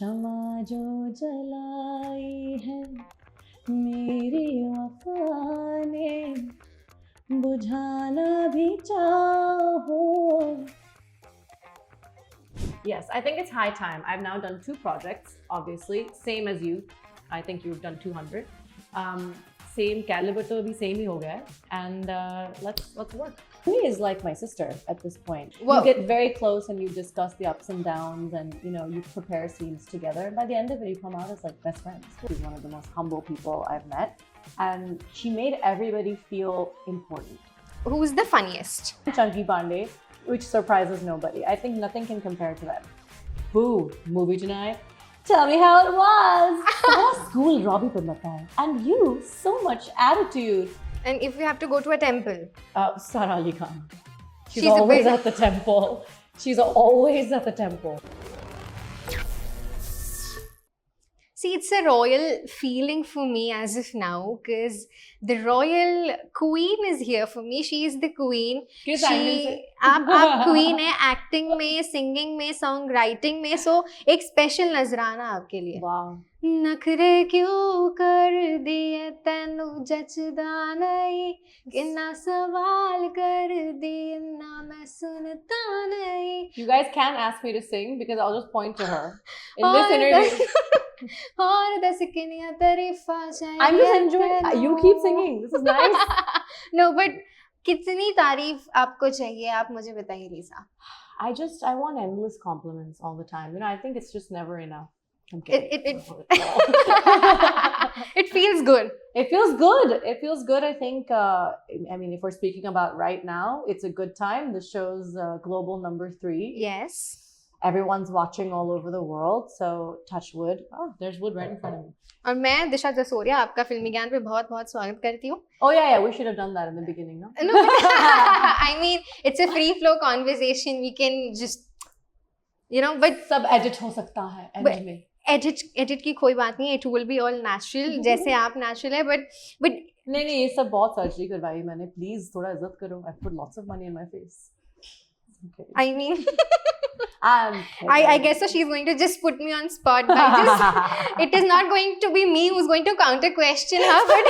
शमा जो जलाई है मेरी वफा ने बुझाना भी चाहो. Yes, I think it's high time. I've now done 2 projects, obviously, same as you. I think you've done 200. Same caliber to bhi same hi ho gaya hai. And let's work. Bhumi is like my sister at this point. Whoa. You get very close and you discuss the ups and downs, and you prepare scenes together. And by the end of it, you come out as like best friends. She's one of the most humble people I've met, and she made everybody feel important. Who's the funniest? Chunky Pandey, which surprises nobody. I think nothing can compare to them. Boo, movie tonight. Tell me how it was. What school Robbie could look at. And you, so much attitude. And if we have to go to a temple? Sara Ali Khan. She's She's always at the temple. She's always at the temple. See, it's a royal feeling for me as of now, because the royal queen is here for me. She is the queen. किस angle से? आप queen है, acting में, singing में, song writing में, so एक special नजराना आपके लिए. Wow. नखरे क्यों कर दिए तैनू जचदा नहीं, कि ना सवाल कर दिए ना मैं सुनता नहीं. You guys can ask me to sing because I'll just point to her. In this interview. और दस किनिया तारीफा चाहिए. I'm just enjoying. You keep singing. This is nice. No, but कितनी तारीफ आपको चाहिए, आप मुझे बताइए लीसा. I want endless compliments all the time. I think it's just never enough. I'm kidding. It feels good. It feels good. It feels good. I think, if we're speaking about right now, it's a good time. The show's global number 3. Yes. Everyone's watching all over the world. So touch wood. Oh, there's wood right in front of me. और मैं दिशा जसोरिया आपका फिल्मी ज्ञान पे बहुत बहुत स्वागत करती हूँ. Oh yeah, we should have done that in the beginning, no? No, I mean, it's a free flow conversation. We can just, but सब edit हो सकता है end में. Edit की कोई बात नहीं. It will be all natural. जैसे आप natural है, but नहीं ये सब बहुत सर्जरी करवाई मैंने. Please थोड़ा इज्जत करो. I put lots of money in my face. Okay. I mean. I guess so. She's going to just put me on spot. It is not going to be me who's going to counter question her, but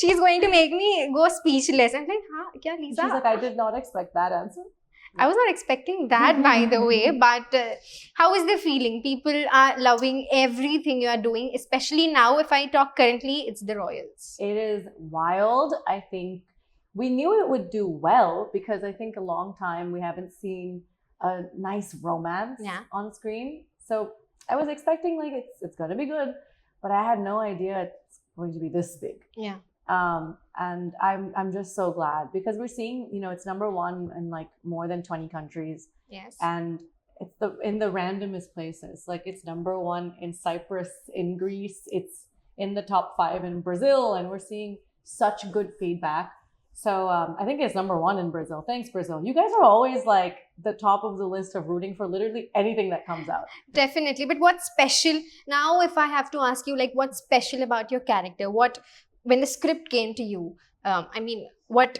she's going to make me go speechless. I'm like, huh? Kya, Lisa? She's like, I did not expect that answer. I was not expecting that, by the way. But how is the feeling? People are loving everything you are doing, especially now. If I talk currently, it's the Royals. It is wild. I think we knew it would do well because I think a long time we haven't seen a nice romance on screen. So I was expecting like it's gonna be good, but I had no idea it's going to be this big. Yeah. And I'm just so glad because we're seeing, it's number 1 in like more than 20 countries. Yes. And it's in the randomest places. Like it's number 1 in Cyprus, in Greece, it's in the top 5 in Brazil, and we're seeing such good feedback. So I think it's number 1 in Brazil. Thanks, Brazil. You guys are always like the top of the list of rooting for literally anything that comes out. Definitely. But what's special now, if I have to ask you, like, what's special about your character? When the script came to you, what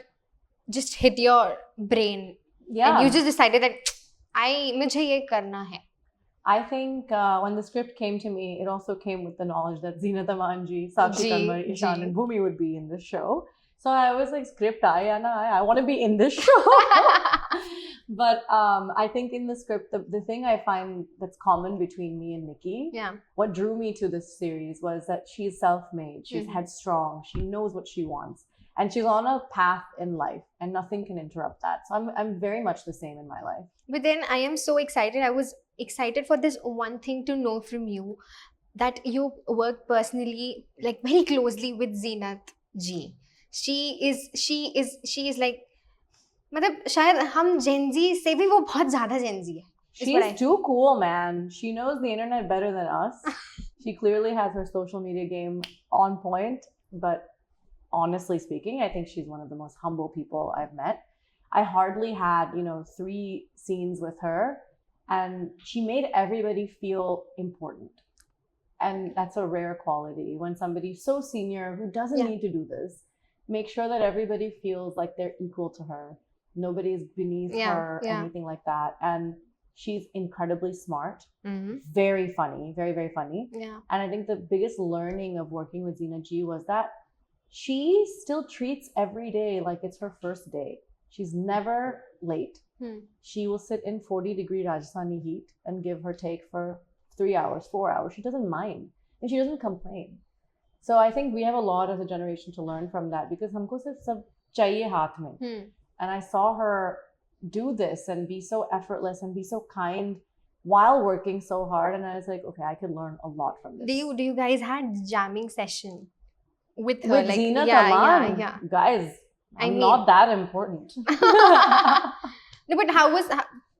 just hit your brain? Yeah. And you just decided that mujhe ye karna hai. I think when the script came to me, it also came with the knowledge that Zeenat Aman ji, Sakshi Tanmar, Ishan and Bhumi would be in this show. So I was like, script aaya na, I want to be in this show. But I think in the script, the thing I find that's common between me and Nikki, what drew me to this series was that she's self-made, she's headstrong, she knows what she wants, and she's on a path in life, and nothing can interrupt that. So I'm very much the same in my life. But then I am so excited. I was excited for this one thing to know from you, that you work personally, like very closely with Zeenat ji. She is like, मतलब शायद हम Gen Z से भी वो बहुत ज़्यादा Gen Z है. She's too cool, man. She knows the internet better than us. She clearly has her social media game on point. But honestly speaking, I think she's one of the most humble people I've met. I hardly had, 3 scenes with her, and she made everybody feel important. And that's a rare quality when somebody's so senior who doesn't need to do this. Make sure that everybody feels like they're equal to her. Nobody's beneath her, anything like that. And She's incredibly smart, Mm-hmm. very funny, very, very funny. Yeah. And I think the biggest learning of working with Zeenat ji was that she still treats every day like it's her first day. She's never late. She will sit in 40-degree Rajasthani heat and give her take for 3 hours, 4 hours. She doesn't mind. And she doesn't complain. So I think we have a lot as a generation to learn from that because humko sirf sab chahiye haath mein. And I saw her do this and be so effortless and be so kind while working so hard. And I was like, okay, I could learn a lot from this. Do you guys had jamming session with her? With like, Zeenat yeah, Aman? yeah. Guys, I I'm mean- not that important. No, but how was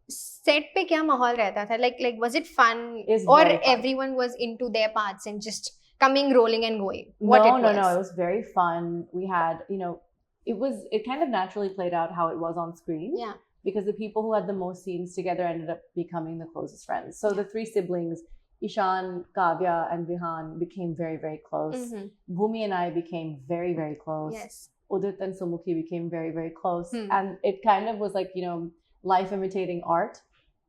set पे क्या माहौल रहता था? Like was it fun? It's Or very fun. everyone was into their parts and just coming, rolling and going? What No, it was? it was very fun. We had, it kind of naturally played out how it was on screen. Yeah. Because the people who had the most scenes together ended up becoming the closest friends. So the three siblings, Ishan, Kavya, and Vihan, became very, very close. Mm-hmm. Bhumi and I became very, very close. Yes. Udit and Sumukhi became very, very close. Hmm. And it kind of was like, life imitating art.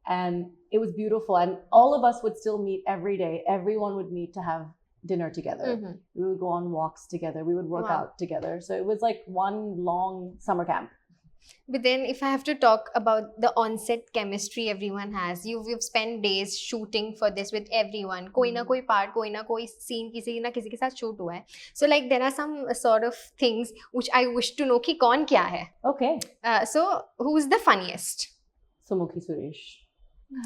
And it was beautiful. And all of us would still meet every day. Everyone would meet to have dinner together. Mm-hmm. We would go on walks together. We would work Wow. out together. So it was like one long summer camp. But then if I have to talk about the on-set chemistry everyone has, you've spent days shooting for this with everyone. कोई ना कोई part, कोई ना कोई scene किसी ना किसी के साथ shoot हुआ है. So like there are some sort of things which I wish to know कि कौन क्या है. Okay. So who's the funniest? Sumukhi Suresh.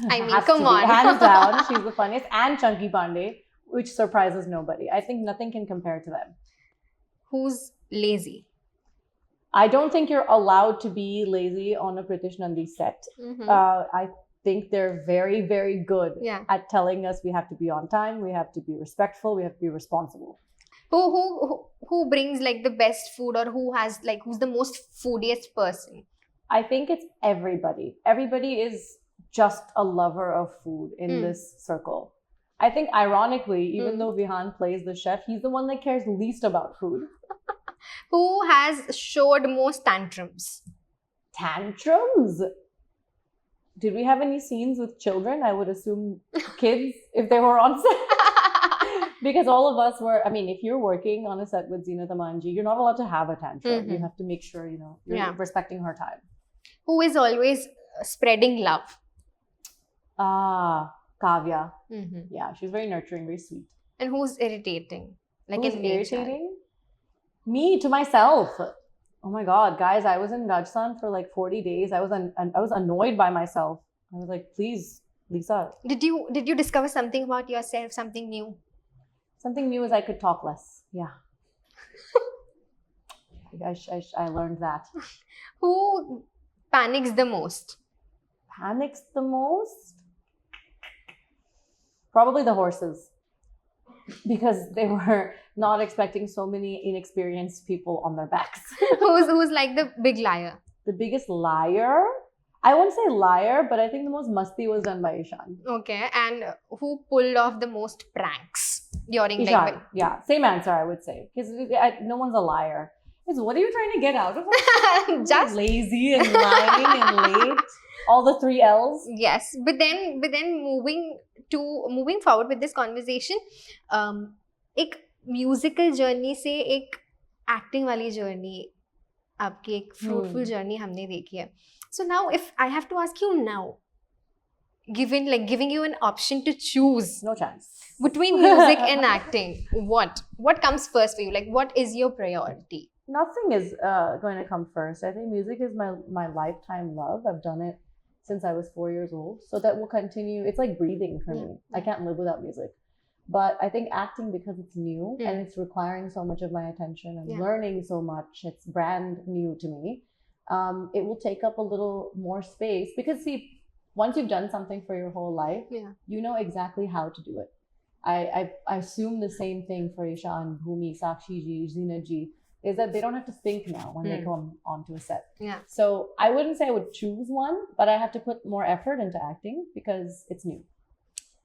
I mean, Has come to be. on. Hands down, she's the funniest. And Chunky Pandey, which surprises nobody. I think nothing can compare to them. Who's lazy? I don't think you're allowed to be lazy on a Pritish Nandi set. Mm-hmm. I think they're very, very good Yeah. at telling us we have to be on time, we have to be respectful, we have to be responsible. Who brings like the best food, or who's the most foodiest person? I think it's everybody. Everybody is just a lover of food in this circle. I think ironically, even though Vihan plays the chef, he's the one that cares least about food. Who has showed most tantrums? Tantrums? Did we have any scenes with children? I would assume kids if they were on set. Because all of us were, if you're working on a set with Zeenat Aman ji, you're not allowed to have a tantrum. Mm-hmm. You have to make sure, you're respecting her time. Who is always spreading love? Kavya. Mm-hmm. Yeah, she's very nurturing, very sweet. And who's irritating? Like Who's in nature? irritating? Me, to myself. Oh my God, guys, I was in Rajasthan for like 40 days. I was annoyed by myself. I was like, please, Lisa. Did you discover something about yourself, something new? Something new is I could talk less. Yeah. I learned that. Who panics the most? Panics the most? Probably the horses. Because they were not expecting so many inexperienced people on their backs. who's like the big liar? The biggest liar? I won't say liar, but I think the most musty was done by Ishan. Okay, and who pulled off the most pranks during Ishan, yeah. Same answer, I would say. Because no one's a liar. Because what are you trying to get out of us? just lazy and lying and late. All the 3 L's. yes, but then moving forward with this conversation, एक musical journey से एक acting वाली journey, आपकी एक fruitful journey हमने देखी है. So now, if I have to ask you now, giving you an option to choose No chance. between music and acting, what comes first for you? Like, what is your priority? Nothing is going to come first. I think music is my lifetime love. I've done it since I was 4 years old. So that will continue. It's like breathing for me. I can't live without music. But I think acting, because it's new and it's requiring so much of my attention and learning so much, it's brand new to me. It will take up a little more space because, see, once you've done something for your whole life, you know exactly how to do it. I assume the same thing for Ishan, Bhumi, Sakshi ji, Zeenat ji, is that they don't have to think now when they come onto a set. Yeah. So I wouldn't say I would choose one, but I have to put more effort into acting because it's new.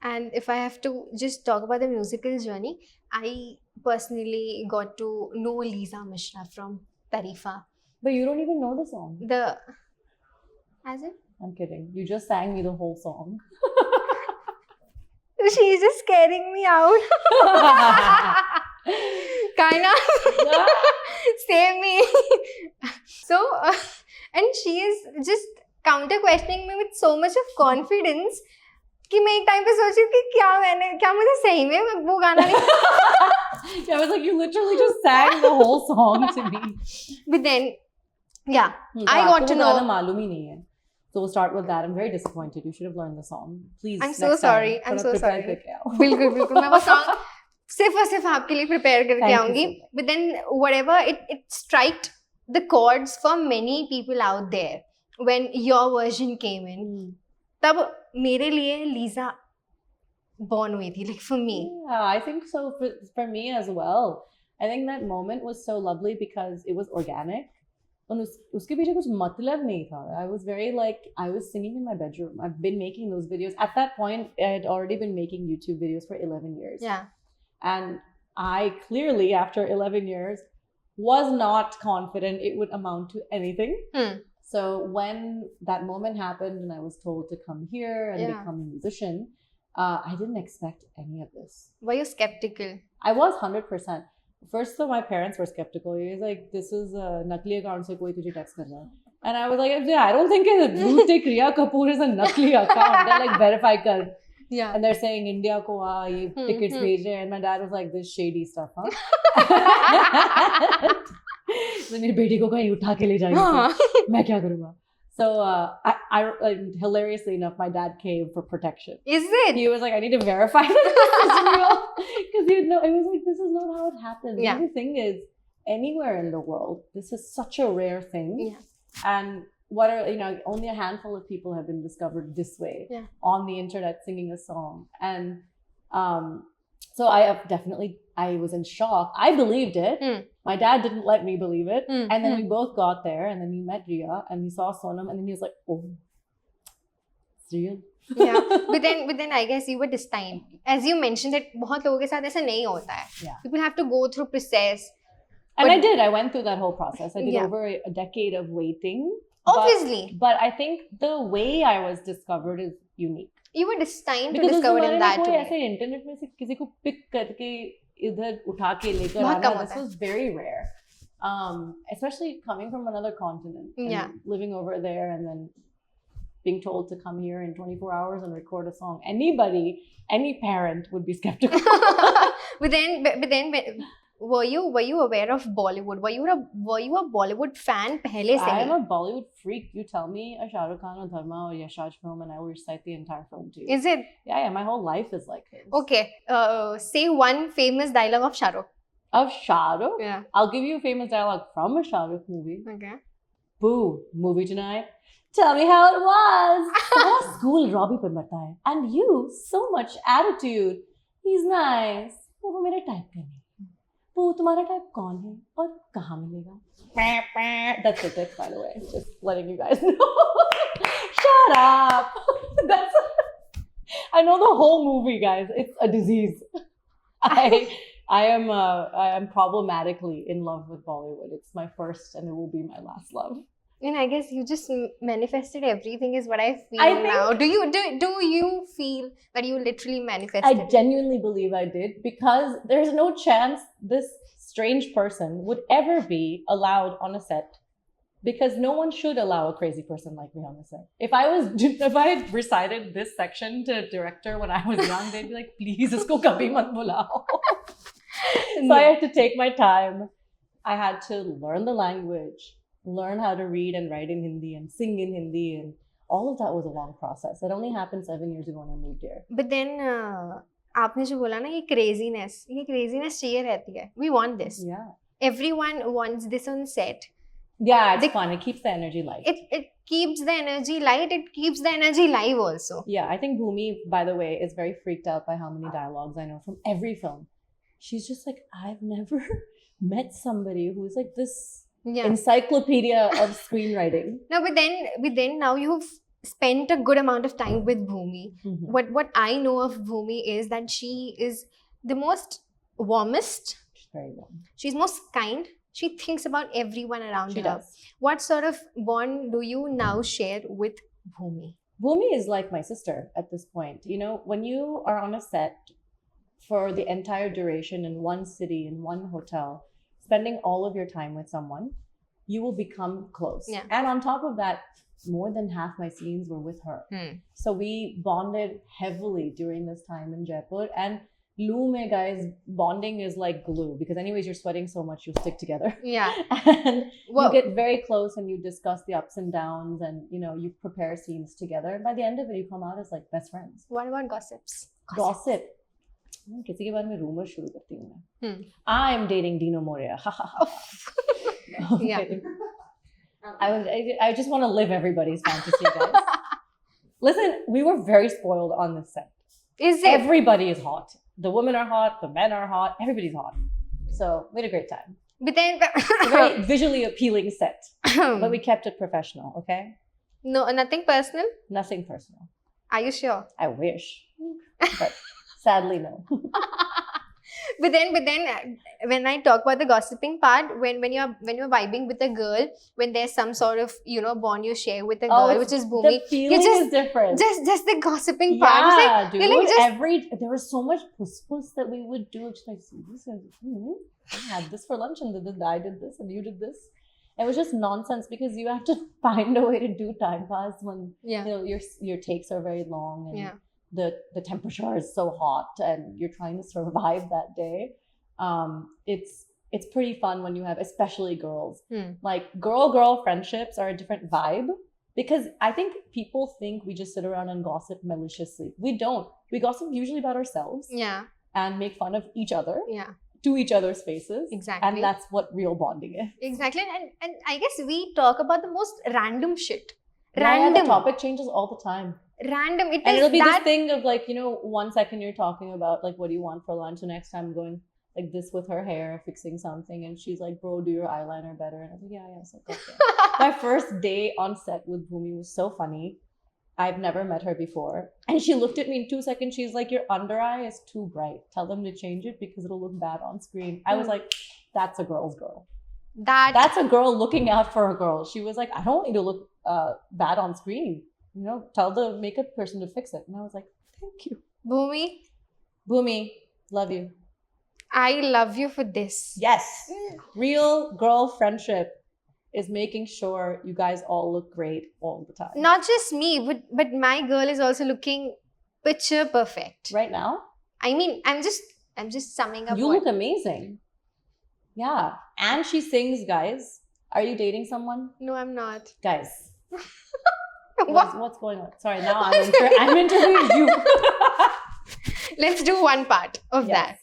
And if I have to just talk about the musical journey, I personally got to know Lisa Mishra from Tarifa. But you don't even know the song. As in? I'm kidding. You just sang me the whole song. She's just scaring me out. Kind of. Save me. So, and she is just counter questioning me with so much of confidence कि मैं एक time पे सोच रही थी क्या मुझे सही में वो गाना नहीं. I was like, you literally just sang the whole song to me. But then, yeah, I got to know. मालूम ही नहीं है. So we'll start with that. I'm very disappointed. You should have learned the song. Please. I'm so sorry. I'm so sorry. बिल्कुल बिल्कुल मैं वो song सिर्फ और सिर्फ आपके लिए prepare करके आऊँगी. But then whatever it struck the chords for many people out there when your version came in. तब मेरे लिए Lisa born हुई थी. Like for me. Yeah, I think so for me as well. I think that moment was so lovely because it was organic. उसके पीछे कुछ मतलब नहीं था. I was very like, I was singing in my bedroom. I've been making those videos. At that point, I had already been making YouTube videos for 11 years. Yeah. And I clearly, after 11 years, was not confident it would amount to anything. So when that moment happened and I was told to come here and become a musician, I didn't expect any of this. Were you skeptical? I was 100%. First, though, my parents were skeptical. He was like, this is a nakli account, so koi tujhe text karna. And I was like, I don't think Blue Tick Riya Kapoor is a nakli account. They're like, verify kar. Yeah. And they're saying, India ko ye tickets bhej rahe. And my dad was like, this shady stuff, huh? So, मेरी बेटी को कहीं उठा के ले जाएंगे. मैं क्या करूँगा? So, hilariously enough, my dad came for protection. Is it? He was like, I need to verify that this is real. Because he know it was like, this is not how it happens. Yeah. The thing is, anywhere in the world, this is such a rare thing. Yeah. And only a handful of people have been discovered this way on the internet singing a song. And so I was in shock. I believed it. My dad didn't let me believe it. And then we both got there and then we met Riya and we saw Sonam and then he was like, oh, it's real. Yeah. But then I guess you were destined. As you mentioned that बहुत लोगों के साथ ऐसा नहीं होता है. Yeah. People have to go through process. And I did. I went through that whole process. I did over a decade of waiting. Obviously. But I think the way I was discovered is unique. You were destined to discover in that way. ऐसे internet में से किसी को pick करके इधर उठा के लेकर आना, this was very rare. Especially coming from another continent and living over there and then being told to come here in 24 hours and record a song. Any parent would be skeptical. But then were you aware of Bollywood? Were you a Bollywood fan पहले से? I am a Bollywood freak. You tell me a Shah Rukh Khan or Dharma or Yashaj film and I will recite the entire film to you. Is it? Yeah, my whole life is like his. Okay. Say one famous dialogue of Shah Rukh. Of Shah Rukh? Yeah. I'll give you a famous dialogue from a Shah Rukh movie. Okay. Boo, movie tonight. Tell me how it was. How school Robbie par marta hai. And you, so much attitude. He's nice. वो मेरा type का नहीं. वो तुम्हारा type कौन है और कहाँ मिलेगा? That's it, by the way. Just letting you guys know. Shut up. I know the whole movie, guys. It's a disease. I am problematically in love with Bollywood. It's my first and it will be my last love. And I guess you just manifested everything is what I feel now. Do you feel that you literally manifested? I genuinely believe I did because there's no chance this strange person would ever be allowed on a set because no one should allow a crazy person like me on the set. If I had recited this section to a director when I was young, they'd be like, please, isko kabhi mat bulao. So I had to take my time. I had to learn the language, learn how to read and write in Hindi and sing in Hindi, and all of that was a long process. It only happened 7 years ago when I moved here. But then, आपने जो बोला ना ये craziness चाहिए रहती है. We want this. Yeah. Everyone wants this on set. Yeah, it's fun. It keeps the energy light. It keeps the energy light. It keeps the energy live also. Yeah, I think Bhumi, by the way, is very freaked out by how many dialogues I know from every film. She's just like, I've never met somebody who's like this encyclopedia of screenwriting. No, but then now you've spent a good amount of time with Bhumi. Mm-hmm. What I know of Bhumi is that she is the most warmest. She's very warm. She's most kind. She thinks about everyone around her. Does. What sort of bond do you now share with Bhumi? Bhumi is like my sister at this point. You know, when you are on a set for the entire duration in one city, in one hotel, spending all of your time with someone, you will become close. Yeah. And on top of that, more than half my scenes were with her. So we bonded heavily during this time in Jaipur. And Loo mein, guys, bonding is like glue because anyways, you're sweating so much, you'll stick together. Yeah. And you get very close and you discuss the ups and downs and, you know, you prepare scenes together. And by the end of it, you come out as like best friends. What about gossips? Gossip. किसी के बारे में rumor शुरू करती हूँ मैं. I am dating Dino Morea. Yeah. I just want to live everybody's fantasy, guys. Listen, we were very spoiled on this set. Is it? Everybody is hot. The women are hot. The men are hot. Everybody's hot. So we had a great time. But then, A very visually appealing set, but we kept it professional. Okay. No, nothing personal. Nothing personal. Are you sure? I wish, but sadly no. But then, when I talk about the gossiping part, when you're vibing with a girl, when there's some sort of bond you share with a girl, which is Bhumi, the feeling is different. Just the gossiping part. It's Yeah, like, dude. you're like There was so much puss that we would do. Just like, I had this for lunch and I did this and you did this. It was just nonsense because you have to find a way to do time pass when your takes are very long and the temperature is so hot and you're trying to survive that day. It's pretty fun when you have, especially girls. Like girl friendships are a different vibe because I think people think we just sit around and gossip maliciously. We don't. We gossip usually about ourselves. Yeah. And make fun of each other. Yeah. To each other's faces. Exactly. And that's what real bonding is. Exactly. And I guess we talk about the most random shit. Yeah, the topic changes all the time. Random. It'll be this thing of like, 1 second you're talking about like, what do you want for lunch? The next time I'm going like this with her hair, fixing something. And she's like, bro, do your eyeliner better. And I was like, yeah. So okay. My first day on set with Bhumi was so funny. I've never met her before. And she looked at me in 2 seconds. She's like, your under eye is too bright. Tell them to change it because it'll look bad on screen. I was like, that's a girl's girl. That's a girl looking out for a girl. She was like, I don't want you to look bad on screen. Tell the makeup person to fix it. And I was like, thank you. Bhumi, love you. I love you for this. Yes. Real girl friendship is making sure you guys all look great all the time. Not just me, but my girl is also looking picture perfect. Right now? I mean, I'm just summing up. You look amazing. Yeah. And she sings, guys. Are you dating someone? No, I'm not. Guys. What's going on? Sorry, now I'm interviewing you. Let's do one part of that. Okay.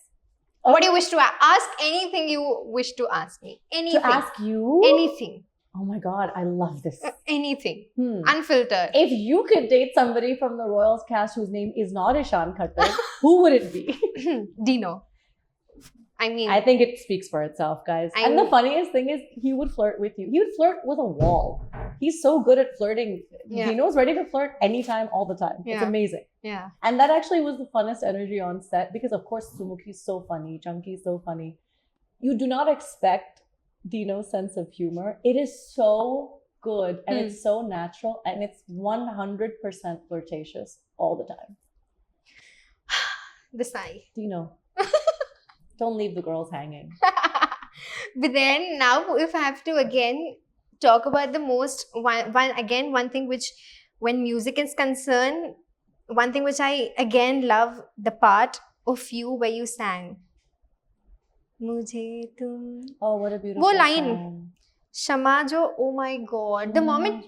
What do you wish to ask? Anything you wish to ask me? Anything. To ask you? Anything. Oh my God, I love this. Anything. Unfiltered. If you could date somebody from the Royals cast whose name is not Ishan Khattar, who would it be? Dino. I think it speaks for itself, guys. And the funniest thing is he would flirt with you. He would flirt with a wall. He's so good at flirting. Yeah. Dino's ready to flirt anytime, all the time. Yeah. It's amazing. Yeah. And that actually was the funnest energy on set because, of course, Sumukhi's so funny. Chunky's so funny. You do not expect Dino's sense of humor. It is so good and it's so natural and it's 100% flirtatious all the time. The sigh. Dino. Don't leave the girls hanging. But then now if I have to again talk about the most one thing which when music is concerned, one thing which I again love the part of you where you sang Mujhe tum. Oh, what a beautiful वो line song. Shama jo, oh my God, the moment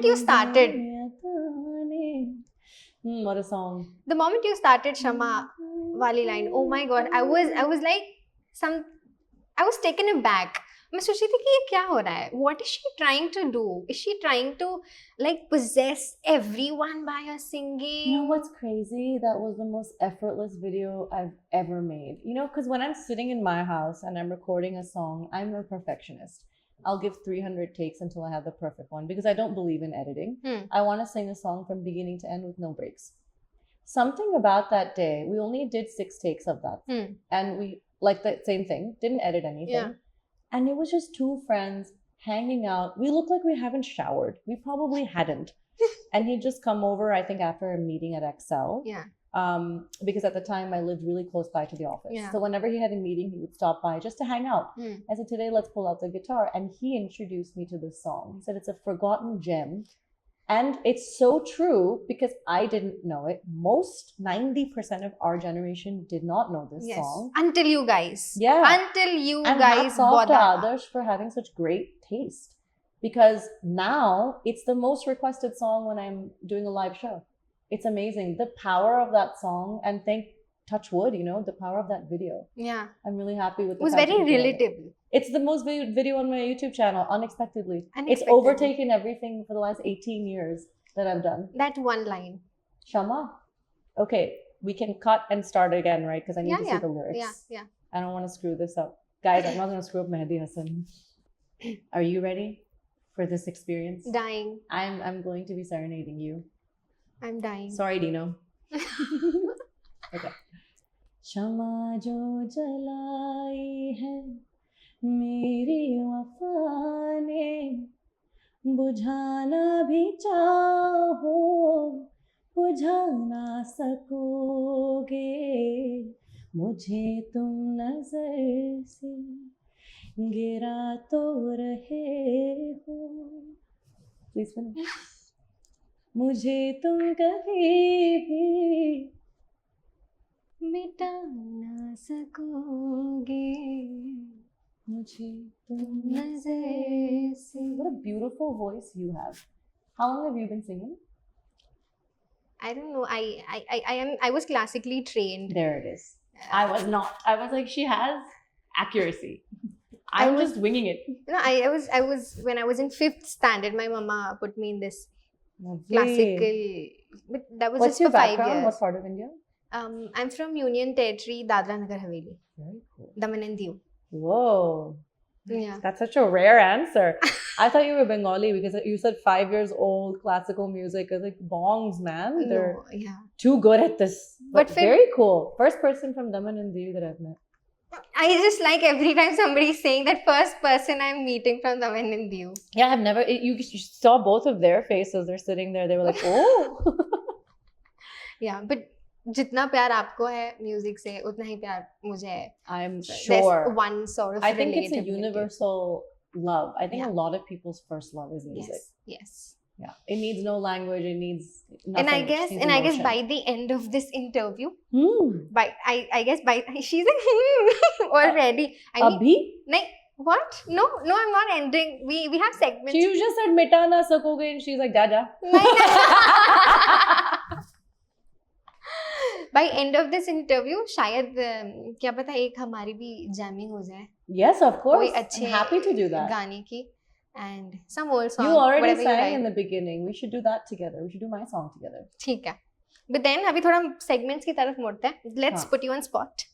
you started what a song. The moment you started Shama wali line, oh my God, I was like I was taken aback. मैं सोच रही थी कि ये क्या हो रहा है? What is she trying to do? Is she trying to like possess everyone by her singing? You know what's crazy? That was the most effortless video I've ever made. Because when I'm sitting in my house and I'm recording a song, I'm a perfectionist. I'll give 300 takes until I have the perfect one because I don't believe in editing. I want to sing a song from beginning to end with no breaks. Something about that day, we only did 6 takes of that. And we, like the same thing, didn't edit anything. Yeah. And it was just 2 friends hanging out. We look like we haven't showered. We probably hadn't. And he'd just come over, I think, after a meeting at Excel. Yeah. Because at the time I lived really close by to the office. Yeah. So whenever he had a meeting, he would stop by just to hang out. I said, today let's pull out the guitar. And he introduced me to this song. He said it's a forgotten gem. And it's so true because I didn't know it. Most 90% of our generation did not know this song. Until you guys. Yeah. Until you and guys hats off to bother. Adarsh for having such great taste. Because now it's the most requested song when I'm doing a live show. It's amazing. The power of that song, and touch wood, the power of that video. Yeah. I'm really happy with it. Was very relatable. It's the most viewed video on my YouTube channel, unexpectedly. It's Unexpectedly. overtaken everything for the last 18 years that I've done. That one line. Shama. Okay, we can cut and start again, right? Because I need to see the lyrics. Yeah. I don't want to screw this up. Guys, I'm not going to screw up Mehdi Hassan. Are you ready for this experience? Dying. I'm going to be serenading you. I'm dying. Sorry, Dino. Okay. Shama jo jalai hai meri wafa ne bujhana bhi chaho bujha na sakoge mujhe tum nazar se gira to rahe ho. Please finish. मुझे तुम कभी भी मिटा ना सकोगे मुझे तुम नजर से. What a beautiful voice you have. How long have you been singing? I don't know. I was classically trained. There it is. I was not. I was like, she has accuracy. I'm just winging it. No, I was when I was in 5th standard, my mama put me in this classical, but that was What's just your for 5 background? years. What part of India? I'm from Union Territory, Dadra Nagar Haveli, Very cool. Daman and Diu. Whoa. Yeah. That's such a rare answer. I thought you were Bengali because you said 5 years old, classical music. I was like, bongs, man. They're too good at this. But very cool. First person from Daman and Diu that I've met. I just like every time somebody is saying that first person I'm meeting from Daman and Diu. Yeah, I've never. You saw both of their faces. They're sitting there. They were like, oh. Yeah, but जितना प्यार आपको है music से उतना ही प्यार मुझे है. I'm sure. There's one sort of I think it's a relatability. universal love. I think a lot of people's first love is music. Yes. Yeah. It needs no language. It needs nothing. And I guess by the end of this interview, I guess she's like already. I mean, Abhi? What? No, I'm not ending. We have segments. You just said mita na sakoge and she's like, Dada. By end of this interview, शायद क्या पता एक हमारी भी jamming हो जाए. Yes, of course. I'm happy to do that. गाने की and some old song. You already sang like. in the beginning. We should do that together. We should do my song together. ठीक है. But then अभी थोड़ा segments की तरफ मुड़ते हैं. Let's put you on spot.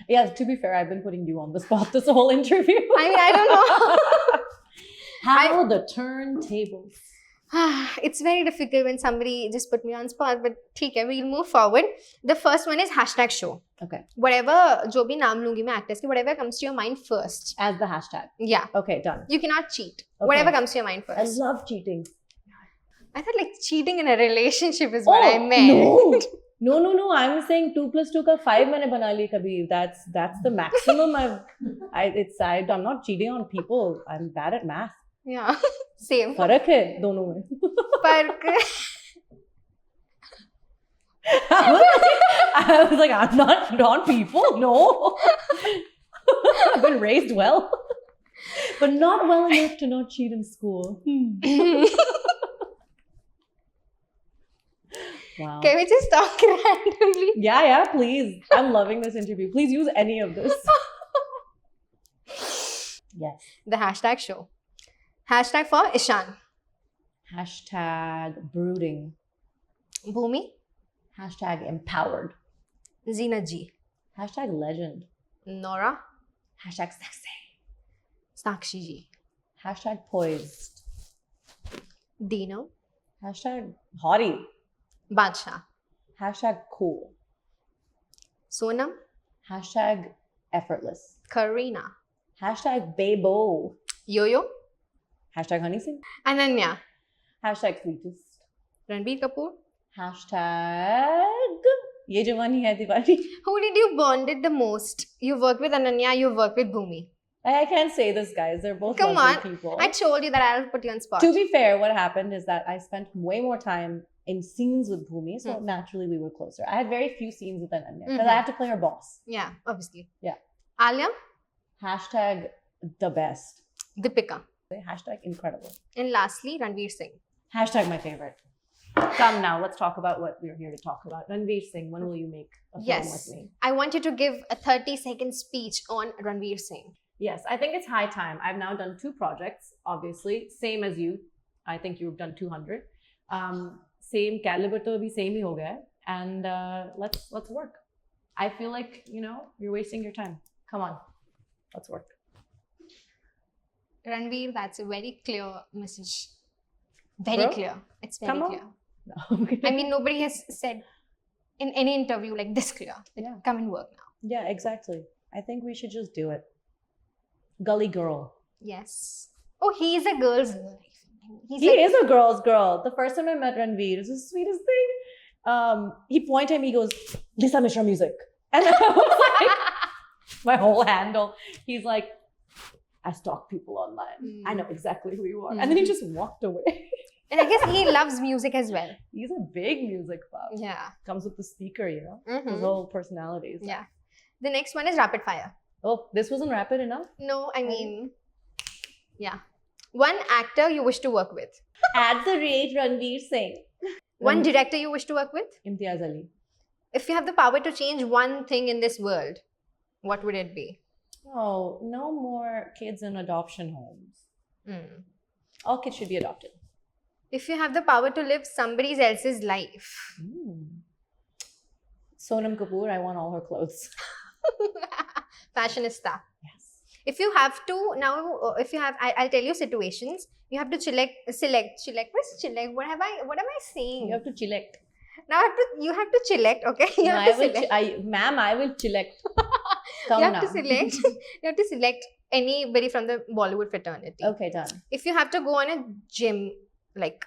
Yeah, to be fair, I've been putting you on the spot this whole interview. I mean, I don't know. How the turntables. It's very difficult when somebody just put me on spot, but okay, we'll move forward. The first one is #show. Okay. Whatever, जो भी नाम लूँगी मैं actors के, whatever comes to your mind first. As the hashtag. Yeah. Okay, done. You cannot cheat. Okay. Whatever comes to your mind first. I love cheating. I thought like cheating in a relationship is what I meant. No. I'm saying 2 + 2 का 5 मैंने बना ली कभी. That's the maximum I'm not cheating on people. I'm bad at math. Yeah, same. फर्क है दोनों में. फर्क. I was like, I'm not on people. No. I've been raised well, but not well enough to not cheat in school. Wow. Can we just talk randomly? Yeah, please. I'm loving this interview. Please use any of this. Yes. The #show. Hashtag for Ishan. Hashtag brooding. Bhumi. Hashtag empowered. Zeenat Ji. Hashtag legend. Nora. Hashtag sexy. Sakshi Ji. Hashtag poised. Dino. Hashtag haughty. Badshah. Hashtag cool. Sonam. Hashtag effortless. Karina. Hashtag babo. Yo-Yo. Hashtag Honey Singh. Ananya. Hashtag sweetest. Ranbir Kapoor. Hashtag Ye Jawani Hai Diwali. Who did you bonded the most? You worked with Ananya, you worked with Bhumi. I can't say this, guys. They're both Come lovely on. people. I told you that I'll put you on spot. To be fair, what happened is that I spent way more time in scenes with Bhumi, so naturally we were closer. I had very few scenes with Ananya because I have to play her boss. Yeah, obviously. Yeah. Alia. Hashtag the best. Deepika. Hashtag incredible. And lastly, Ranveer Singh. Hashtag my favorite. Come now, let's talk about what we're here to talk about. Ranveer Singh, when will you make a film with me? I want you to give a 30-second speech on Ranveer Singh. Yes, I think it's high time. I've now done 2 projects, obviously. Same as you. I think you've done 200. Same caliber to bhi same hi ho gaya. And let's work. I feel like, you're wasting your time. Come on, let's work. Ranveer, that's a very clear message. Very clear. It's very clear. No, okay. I mean, nobody has said in any interview like this clear. Like, come and work now. Yeah, exactly. I think we should just do it. Gully girl. Yes. Oh, he's a girl's girl. He is a girl's girl. The first time I met Ranveer, it was the sweetest thing. He pointed at me, he goes, Lisa Mishra music. And I was like, my whole handle. He's like, I stalk people online. I know exactly who you are. And then he just walked away. And I guess he loves music as well. He's a big music buff. Yeah. Comes with the speaker, His whole personality. Yeah. The next one is rapid fire. Oh, this wasn't rapid enough? No, I mean, yeah. One actor you wish to work with. @ Ranveer Singh. One director you wish to work with. Imtiaz Ali. If you have the power to change one thing in this world, what would it be? Oh, no more kids in adoption homes. All kids should be adopted. If you have the power to live somebody else's life. Sonam Kapoor, I want all her clothes. Fashionista. Yes. If you have to, now, if you have, I'll tell you situations. You have to select. Where's select? What am I saying? You have to select. Now you have to select, okay? Ma'am, I will select. You have to select anybody from the Bollywood fraternity. Okay, done. If you have to go on a gym, like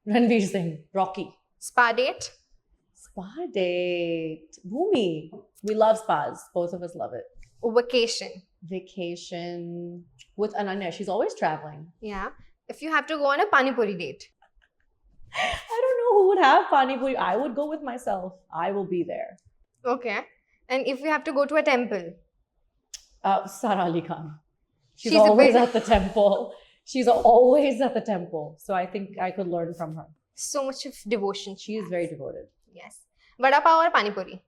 Ranveer Singh, Rocky. Spa date. Spa date. Bhumi. We love spas. Both of us love it. Vacation with Ananya. She's always traveling. Yeah. If you have to go on a pani puri date. I don't know who would have pani puri. I would go with myself. I will be there. Okay. And if you have to go to a temple. Sara Ali Khan. She's always at the temple. She's always at the temple. So I think I could learn from her. So much of devotion. She is very devoted. Yes. Vada pav or pani puri?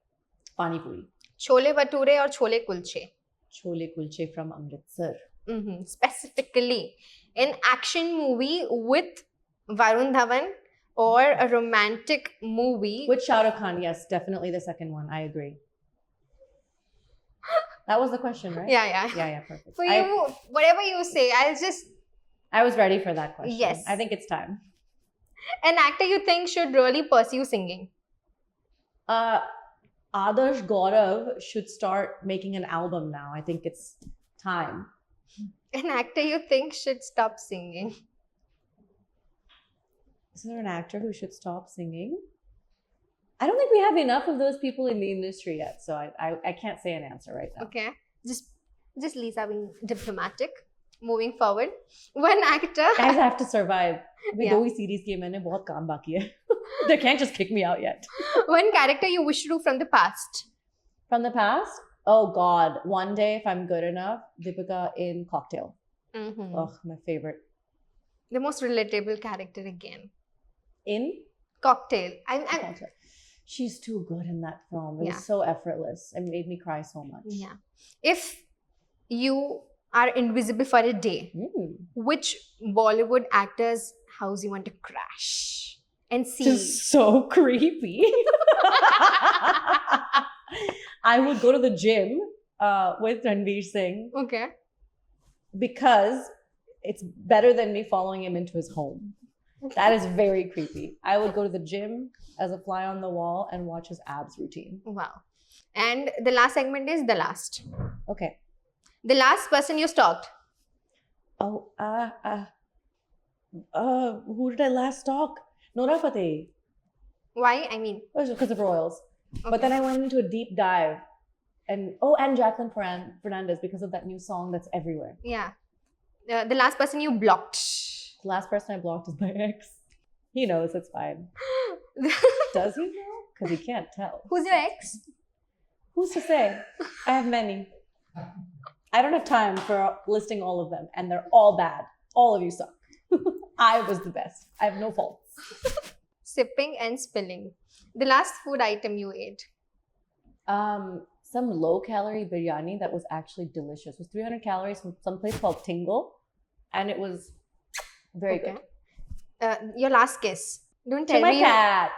Pani puri. Chole bhature or chole kulche? Chole kulche from Amritsar. Specifically, an action movie with Varun Dhawan or a romantic movie with Shah Rukh Khan. Yes, definitely the second one. I agree. That was the question, right? Yeah, perfect. For you, whatever you say, I was ready for that question. Yes. I think it's time. An actor you think should really pursue singing? Adarsh Gaurav should start making an album now. I think it's time. An actor you think should stop singing? Is there an actor who should stop singing? I don't think we have enough of those people in the industry yet, so I can't say an answer right now. Okay, just Lisa being diplomatic. Moving forward, one actor. Guys have to survive. अभी 2 ही series किए मैंने बहुत काम बाकी है. They can't just kick me out yet. One character you wish to do from the past. From the past? Oh God! One day, if I'm good enough, Deepika in Cocktail. Oh, my favorite. The most relatable character again. In Cocktail. Cocktail. She's too good in that film. It was so effortless. It made me cry so much. Yeah. If you are invisible for a day, which Bollywood actor's house you want to crash and see? This is so creepy. I would go to the gym with Ranveer Singh. Okay. Because it's better than me following him into his home. That is very creepy. I would go to the gym as a fly on the wall and watch his abs routine. Wow. And the last segment is the last. Okay. The last person you stalked. Oh, who did I last stalk? Nora Fateh. Why? I mean, It was because of royals. But then okay. I went into a deep dive, and Jacqueline Fernandez because of that new song that's everywhere. Yeah. The last person you blocked. The last person I blocked is my ex. He knows it's fine. Does he know? Because he can't tell. Who's your ex? Who's to say? I have many. I don't have time for listing all of them, and they're all bad. All of you suck. I was the best. I have no faults. Sipping and spilling. The last food item you ate. Some low-calorie biryani that was actually delicious. It was 300 calories from some place called Tingle, and it was very good. Your last kiss. Don't To tell my me cat.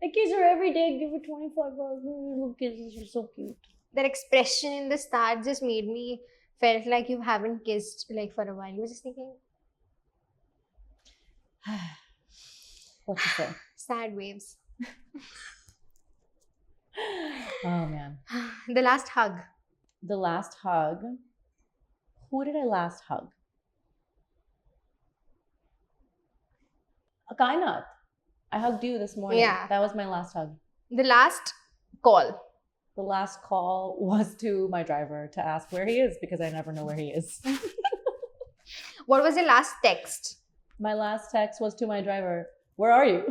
I kiss her every day. Give her 25 hours. Little kisses. She's so cute. that expression in the start just made me felt like you haven't kissed like for a while. You were just thinking What to say? sad waves. Oh man. The last hug. The last hug. Who did I last hug? A Kainat. I hugged you this morning. Yeah. That was my last hug. The last call. The last call was to my driver to ask where he is because I never know where he is. What was your last text? My last text was to my driver. Where are you?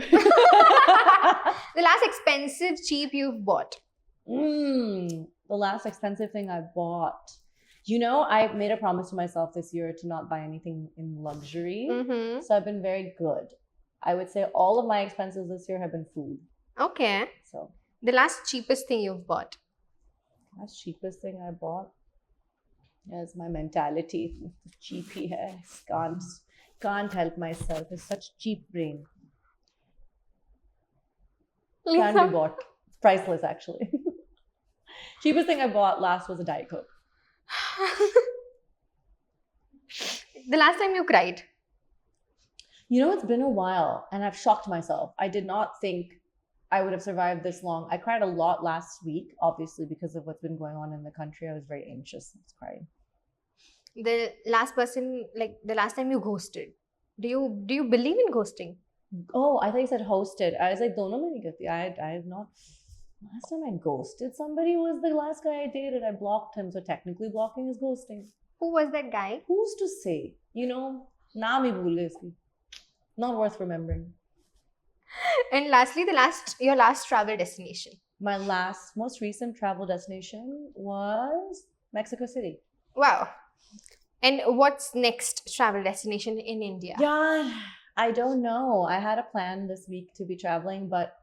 The last expensive cheap you've bought. The last expensive thing I bought. You know, I made a promise to myself this year to not buy anything in luxury. Mm-hmm. So I've been very good. I would say all of my expenses this year have been food. Okay. So The last cheapest thing you've bought. that's cheapest thing I bought is my mentality. Cheap ही है. Can't help myself. It's such cheap brain. Can't be bought. It's priceless actually. Cheapest thing I bought last was a Diet Coke. The last time you cried. You know, it's been a while and I've shocked myself. I did not think I would have survived this long. I cried a lot last week, obviously, because of what's been going on in the country. I was very anxious. I was crying. The last person, like the last time you ghosted. Do you believe in ghosting? Oh, I thought you said hosted. I was like, dono mein nahi karti. I have not. Last time I ghosted somebody was the last guy I dated. I blocked him. So technically blocking is ghosting. Who was that guy? Who's to say? You know, naam hi bhul gaye iski. Not worth remembering. And lastly, your last travel destination. My most recent travel destination was Mexico City. Wow. And what's next travel destination in India? Yeah, I don't know. I had a plan this week to be traveling, but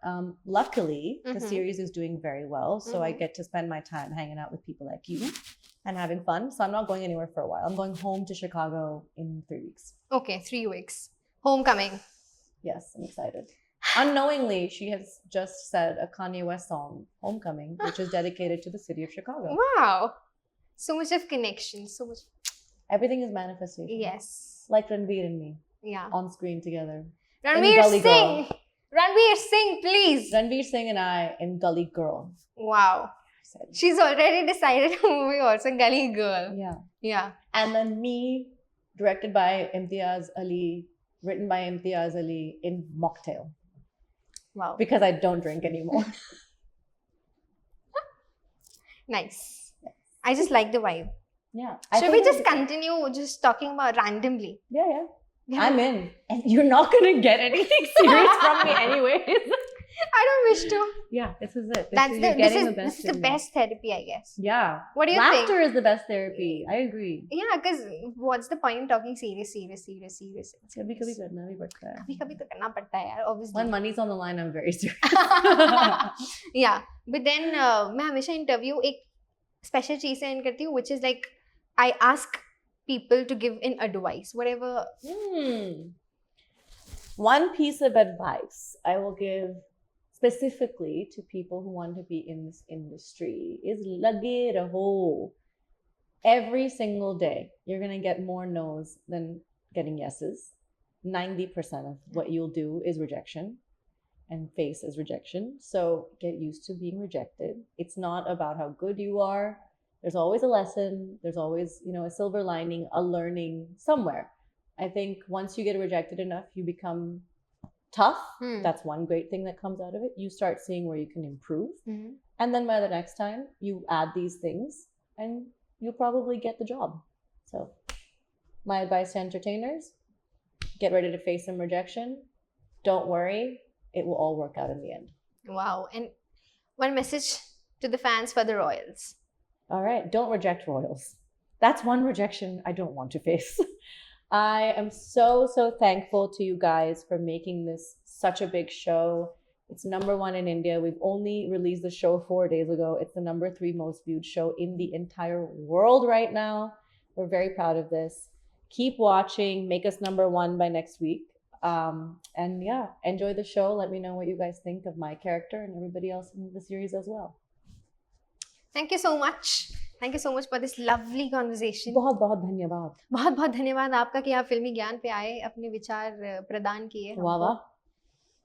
luckily the series is doing very well. So I get to spend my time hanging out with people like you and having fun. So I'm not going anywhere for a while. I'm going home to Chicago in 3 weeks. Okay, 3 weeks. Homecoming. Yes, I'm excited. Unknowingly, she has just said a Kanye West song, Homecoming, which is dedicated to the city of Chicago. Wow. So much of connection. So much. Everything is manifestation. Yes. Like Ranveer and me Yeah. on screen together. Ranveer Gully Singh. Girl. Ranveer Singh, please. Ranveer Singh and I in Gully Girl. Wow. She's already decided a movie also, Gully Girl. Yeah. Yeah. And then me, directed by Imtiaz Ali, written by Imtiaz Ali in Mocktail. Wow. Because I don't drink anymore. Nice. I just like the vibe. Yeah. Should we just continue just talking about randomly? Yeah. I'm in. And you're not going to get anything serious from me anyways. I don't wish to. Yeah, this is it. This is the best therapy, I guess. Yeah. What do you think? Laughter is the best therapy. I agree. Yeah, because what's the point in talking serious? कभी कभी करना भी पड़ता है. कभी तो करना पड़ता है यार, obviously. When money's on the line, I'm very serious. Yeah, but then मैं हमेशा interview एक special चीज से end करती हूँ, which is like I ask people to give in advice, whatever. One piece of advice I will give specifically to people who want to be in this industry is lage raho. Every single day, you're going to get more no's than getting yeses. 90% of what you'll do is rejection and face is rejection. So get used to being rejected. It's not about how good you are. There's always a lesson. There's always, a silver lining, a learning somewhere. I think once you get rejected enough, you become tough. That's one great thing that comes out of it. You start seeing where you can improve. And then by the next time, you add these things and you'll probably get the job. So my advice to entertainers, get ready to face some rejection. Don't worry. It will all work out in the end. Wow. And one message to the fans for the royals. All right. Don't reject royals. That's one rejection I don't want to face. I am so, so thankful to you guys for making this such a big show. It's #1 in India. We've only released the show 4 days ago. It's the #3 most viewed show in the entire world right now. We're very proud of this. Keep watching. Make us #1 by next week. And yeah, enjoy the show. Let me know what you guys think of my character and everybody else in the series as well. Thank you so much. Thank you so much for this lovely conversation. बहुत बहुत धन्यवाद. बहुत बहुत धन्यवाद आपका कि आप फिल्मी ज्ञान पे आए, अपने विचार प्रदान किए. वाह वाह.